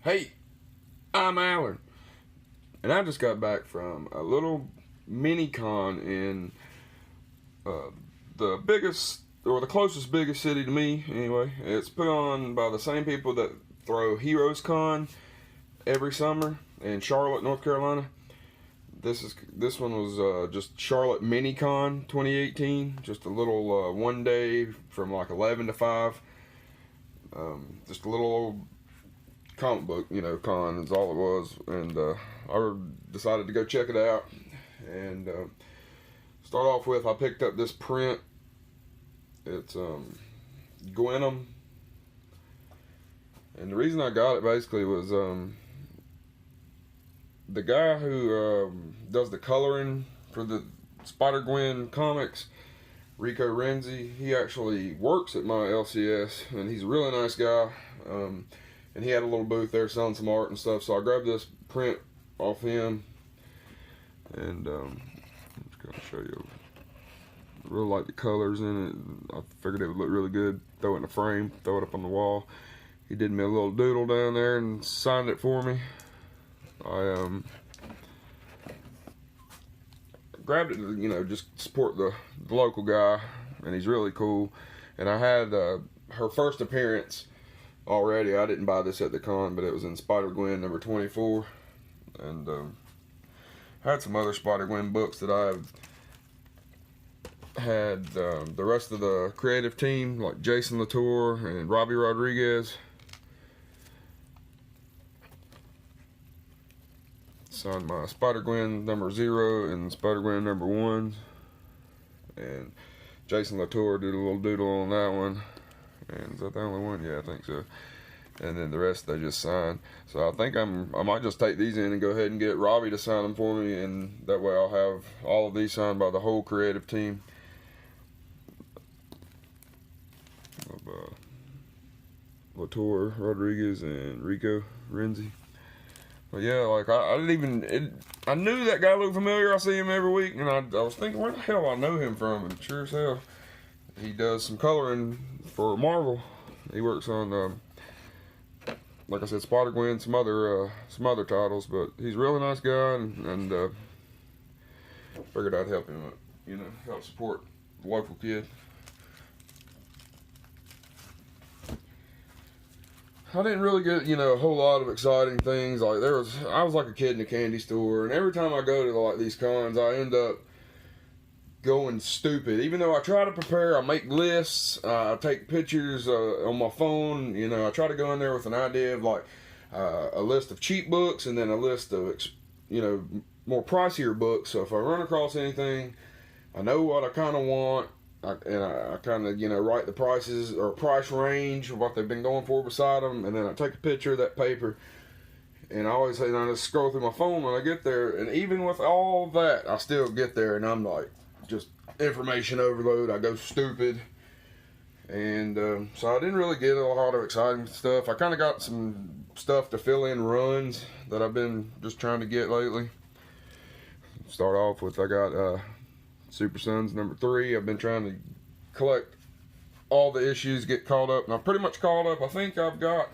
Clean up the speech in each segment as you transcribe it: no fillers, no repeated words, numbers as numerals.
Hey, I'm Alan, and I just got back from a little mini con in uh, the biggest, or the closest biggest city to me, anyway. It's put on by the same people that throw Heroes Con every summer in Charlotte, North Carolina. This one was just Charlotte Mini Con 2018, just a little one day from like 11 to 5. Just a little old comic book, con is all it was, and I decided to go check it out. And start off with, I picked up this print. It's Gwenum, and the reason I got it basically was the guy who does the coloring for the Spider-Gwen comics, Rico Renzi. He actually works at my LCS, and he's a really nice guy. And he had a little booth there selling some art and stuff, so I grabbed this print off him, and I'm just gonna show you. I really like the colors in it. I figured it would look really good. Throw it in a frame, throw it up on the wall. He did me a little doodle down there and signed it for me. I grabbed it, just support the local guy, and he's really cool. And I had her first appearance already. I didn't buy this at the con, but it was in Spider-Gwen number 24, and I had some other Spider-Gwen books that I've had the rest of the creative team, like Jason Latour and Robbie Rodriguez, signed my Spider-Gwen number 0 and Spider-Gwen number 1, and Jason Latour did a little doodle on that one. And is that the only one? Yeah, I think so. And then the rest they just signed. So I think I might just take these in and go ahead and get Robbie to sign them for me, and that way I'll have all of these signed by the whole creative team of Latour, Rodriguez, and Rico Renzi. But yeah, like I didn't even, I knew that guy looked familiar. I see him every week, and I was thinking, where the hell do I know him from? And sure as hell, he does some coloring for Marvel. He works on, like I said, Spider-Gwen, some other titles. But he's a really nice guy, and figured I'd help him, help support the local kid. I didn't really get, a whole lot of exciting things. Like I was like a kid in a candy store, and every time I go to like these cons, I end up going stupid. Even though I try to prepare, I make lists, I take pictures on my phone. I try to go in there with an idea of like a list of cheap books, and then a list of more pricier books. So if I run across anything, I know what I kind of want. I kind of write the prices or price range of what they've been going for beside them, and then I take a picture of that paper, and I always say, I just scroll through my phone when I get there. And even with all that, I still get there and I'm like, just information overload. I go stupid, and so I didn't really get a lot of exciting stuff. I kind of got some stuff to fill in runs that I've been just trying to get lately. Start off with, I got Super Sons number 3. I've been trying to collect all the issues, get caught up, and I'm pretty much caught up. I think I've got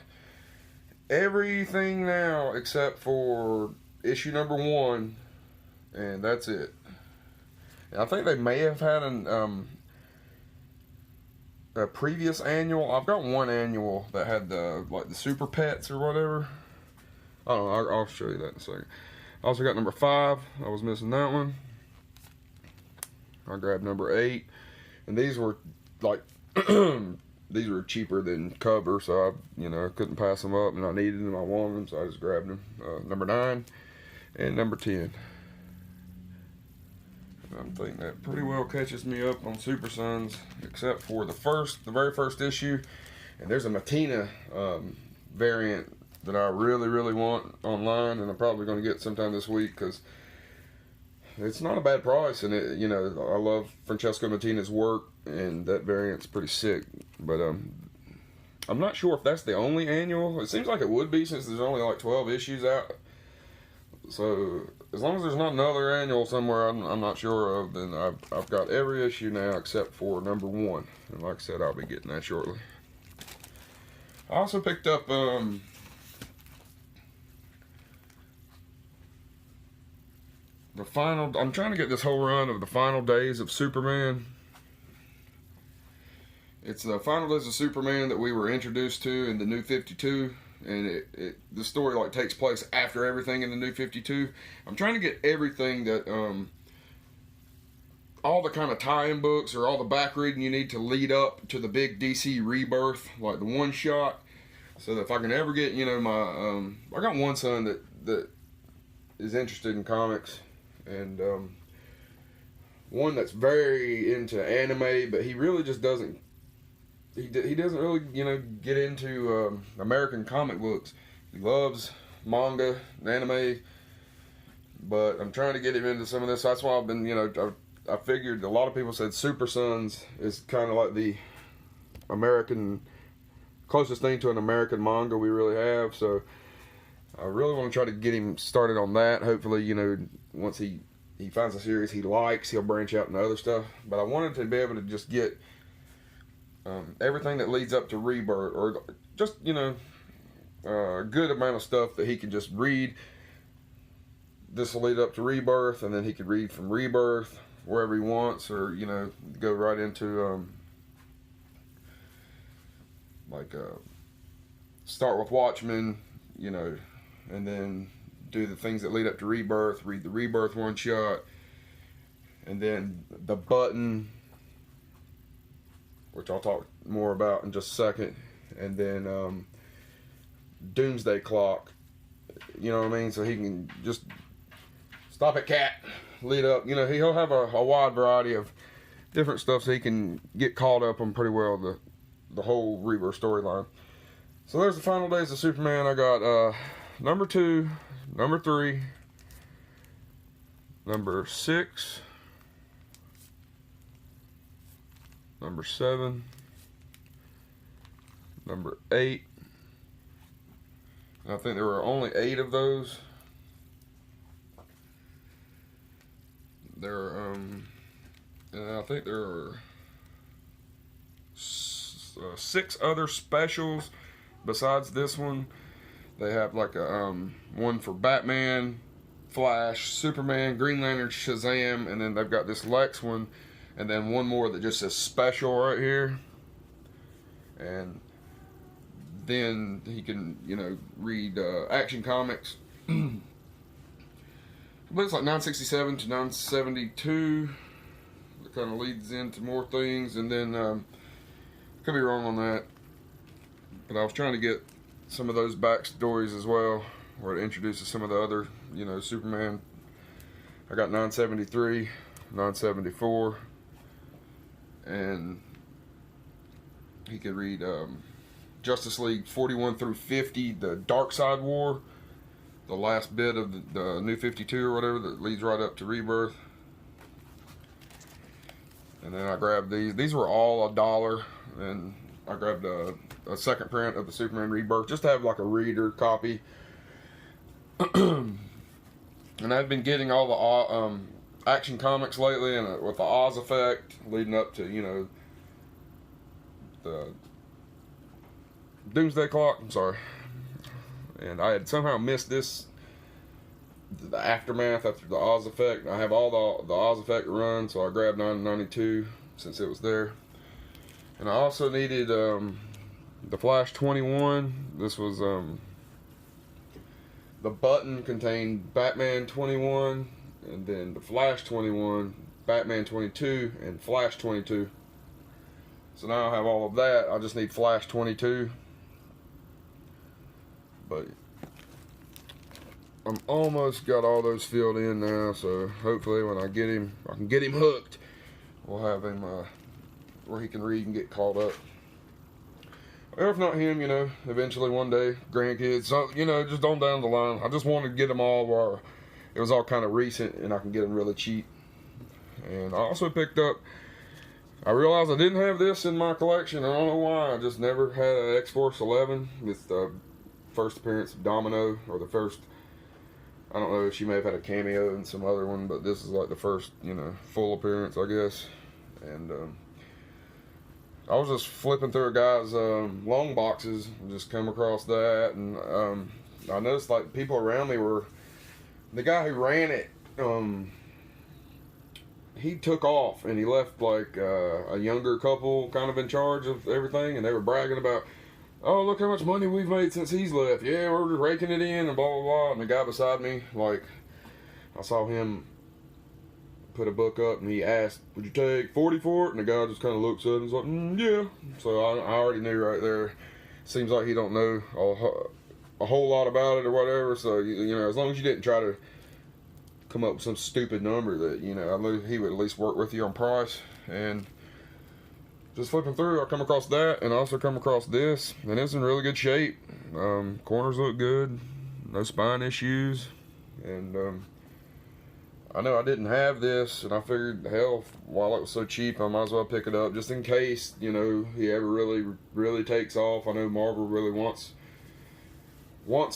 everything now except for issue number 1, and that's it. And I think they may have had a previous annual. I've got one annual that had the Super Pets or whatever. I don't know. I'll show you that in a second. I also got number 5. I was missing that one. I grabbed number 8, and these were like these were cheaper than cover, so I couldn't pass them up, and I needed them, I wanted them, so I just grabbed them. Number 9 and number 10. I think that pretty well catches me up on Super Sons, except for the very first issue, and there's a Matina variant that I really, really want online, and I'm probably going to get sometime this week because it's not a bad price, and I love Francesco Matina's work, and that variant's pretty sick. But I'm not sure if that's the only annual. It seems like it would be, since there's only like 12 issues out. So as long as there's not another annual somewhere I'm not sure of, then I've got every issue now except for number 1, and like I said, I'll be getting that shortly. I also picked up I'm trying to get this whole run of the Final Days of Superman. It's the Final Days of Superman that we were introduced to in the New 52, and the story like takes place after everything in the New 52. I'm trying to get everything that all the kind of tie-in books or all the back reading you need to lead up to the big DC Rebirth, like the one shot. So that if I can ever get, you know, my I got one son that is interested in comics, and one that's very into anime, but he really just doesn't. He doesn't really, you know, get into American comic books. He loves manga and anime, but I'm trying to get him into some of this. That's why I've been, you know, I figured a lot of people said Super Sons is kind of like the American, closest thing to an American manga we really have. So I really want to try to get him started on that. Hopefully, you know, once he finds a series he likes, he'll branch out into other stuff. But I wanted to be able to just get everything that leads up to Rebirth, or just, you know, a good amount of stuff that he can just read. This will lead up to Rebirth, and then he could read from Rebirth wherever he wants, or, you know, go right into start with Watchmen, you know, and then do the things that lead up to Rebirth, read the Rebirth one shot, and then the Button, which I'll talk more about in just a second, and then Doomsday Clock, you know what I mean? So he can just stop it, cat, lead up. You know, he'll have a wide variety of different stuff, so he can get caught up on pretty well the whole Rebirth storyline. So there's the Final Days of Superman. I got number 2, number 3, number 6, number 7, number 8. I think there were only 8 of those. And I think there are 6 other specials besides this one. They have like a one for Batman, Flash, Superman, Green Lantern, Shazam, and then they've got this Lex one, and then one more that just says special right here. And then he can, you know, read Action Comics. But it's like 967 to 972. It kind of leads into more things, and then could be wrong on that, but I was trying to get some of those backstories as well, where it introduces some of the other, you know, Superman. I got 973, 974, and he could read Justice League 41 through 50, the Darkseid War, the last bit of the New 52 or whatever that leads right up to Rebirth. And then I grabbed these. These were all $1, and I grabbed a second print of the Superman Rebirth just to have like a reader copy. And I've been getting all the Action Comics lately, and with the Oz effect leading up to, you know, the Doomsday Clock. I'm sorry. And I had somehow missed this, the aftermath after the Oz effect. I have all the Oz effect run, so I grabbed 992 since it was there. And I also needed the Flash 21. This was the Button contained Batman 21, and then the Flash 21, Batman 22, and Flash 22. So now I have all of that. I just need Flash 22. But I'm almost got all those filled in now, so hopefully when I get him, I can get him hooked. We'll have him where he can read and get caught up. Or if not him, you know, eventually one day, grandkids, so, you know, just on down the line. I just wanted to get them all where it was all kind of recent and I can get them really cheap. And I also picked up, I realized I didn't have this in my collection. I don't know why. I just never had an X-Force 11. It's the first appearance of Domino, or the first, I don't know, she may have had a cameo in some other one, but this is like the first, you know, full appearance, I guess. And I was just flipping through a guy's long boxes and just come across that, and I noticed like people around me were, the guy who ran it he took off and he left like a younger couple kind of in charge of everything, and they were bragging about, oh, look how much money we've made since he's left. Yeah, we're just raking it in and blah, blah, blah. And the guy beside me, like, I saw him put a book up and he asked, would you take 40 for it? And the guy just kind of looks at it and was like, yeah. So I already knew right there. Seems like he don't know a whole lot about it or whatever. So, you know, as long as you didn't try to come up with some stupid number that, you know, I knew he would at least work with you on price. And just flipping through, I come across that, and I also come across this, and it's in really good shape. Corners look good, no spine issues, and I know I didn't have this, and I figured, hell, while it was so cheap, I might as well pick it up just in case, you know, he ever really takes off. I know Marvel really wants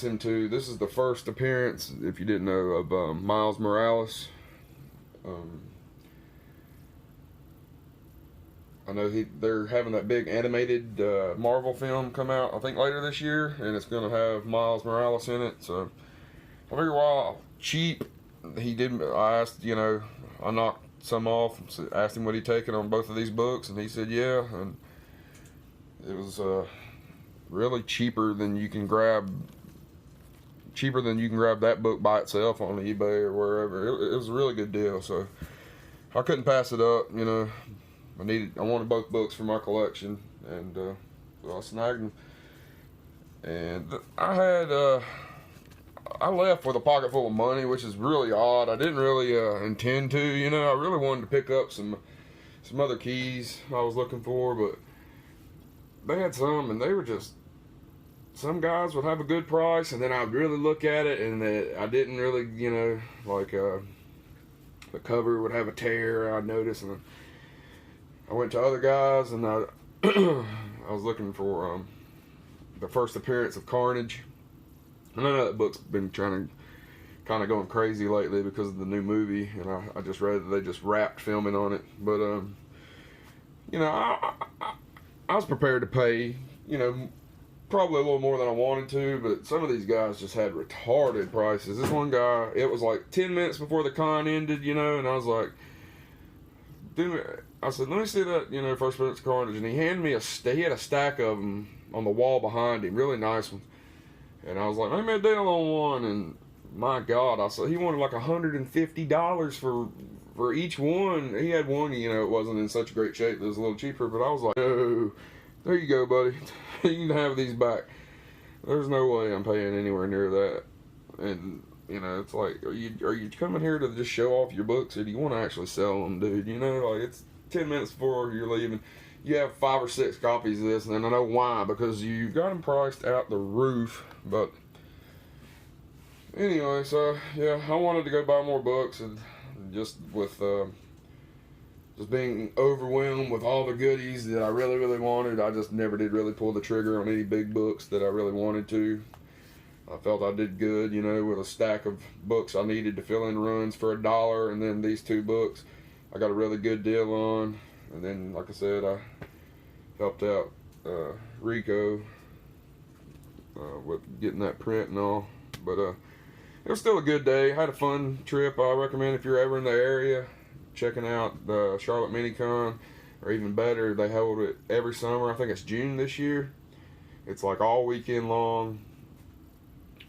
him to. This is the first appearance, if you didn't know, of Miles Morales. I know they're having that big animated Marvel film come out, I think later this year, and it's going to have Miles Morales in it. So I figured while cheap, I asked, you know, I knocked some off, asked him what he'd taken on both of these books, and he said yeah, and it was really cheaper than you can grab that book by itself on eBay or wherever. It was a really good deal, so I couldn't pass it up, you know. I wanted both books for my collection, and so I snagged them. And I left with a pocket full of money, which is really odd. I didn't really intend to, you know. I really wanted to pick up some other keys I was looking for, but they had some, and they were just, some guys would have a good price, and then I'd really look at it, and I didn't really, you know, like the cover would have a tear, I'd notice, and I went to other guys, and I was looking for the first appearance of Carnage. And I know that book's been kind of going crazy lately because of the new movie, and I just read that they just wrapped filming on it. But you know, I was prepared to pay, you know, probably a little more than I wanted to, but some of these guys just had retarded prices. This one guy, it was like 10 minutes before the con ended, you know, and I was like, dude, I said, let me see that, you know, first appearance of Carnage, and he handed me he had a stack of them on the wall behind him, really nice ones, and I was like, make me a deal on one, and my God, I said, he wanted like $150 for each one. He had one, you know, it wasn't in such great shape, it was a little cheaper, but I was like, no, there you go, buddy, you can have these back. There's no way I'm paying anywhere near that. And you know, it's like, are you coming here to just show off your books, or do you want to actually sell them, dude? You know, like, it's 10 minutes before you're leaving. You have 5 or 6 copies of this, and I know why, because you got them priced out the roof. But anyway, so yeah, I wanted to go buy more books, and just with just being overwhelmed with all the goodies that I really wanted, I just never did really pull the trigger on any big books that I really wanted to. I felt I did good, you know, with a stack of books I needed to fill in runs for $1, and then these 2 books I got a really good deal on. And then, like I said, I helped out Rico with getting that print and all. But it was still a good day. I had a fun trip. I recommend if you're ever in the area, checking out the Charlotte Minicon, or even better, they hold it every summer. I think it's June this year. It's like all weekend long.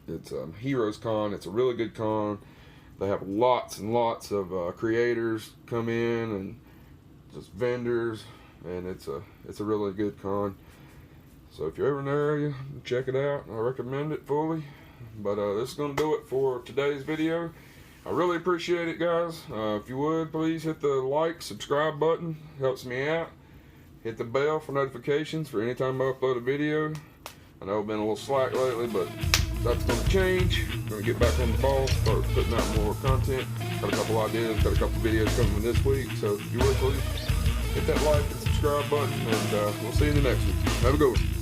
It's Heroes Con. It's a really good con. They have lots and lots of creators come in, and just vendors, and it's a really good con. So if you're ever in the area, check it out. I recommend it fully. But this is going to do it for today's video. I really appreciate it, guys. If you would, please hit the like, subscribe button. Helps me out. Hit the bell for notifications for any time I upload a video. I know I've been a little slack lately, but that's going to change. I'm going to get back on the ball, start putting out more content. Got a couple ideas, got a couple videos coming this week. So if you would, please hit that like and subscribe button, and we'll see you in the next one. Have a good one.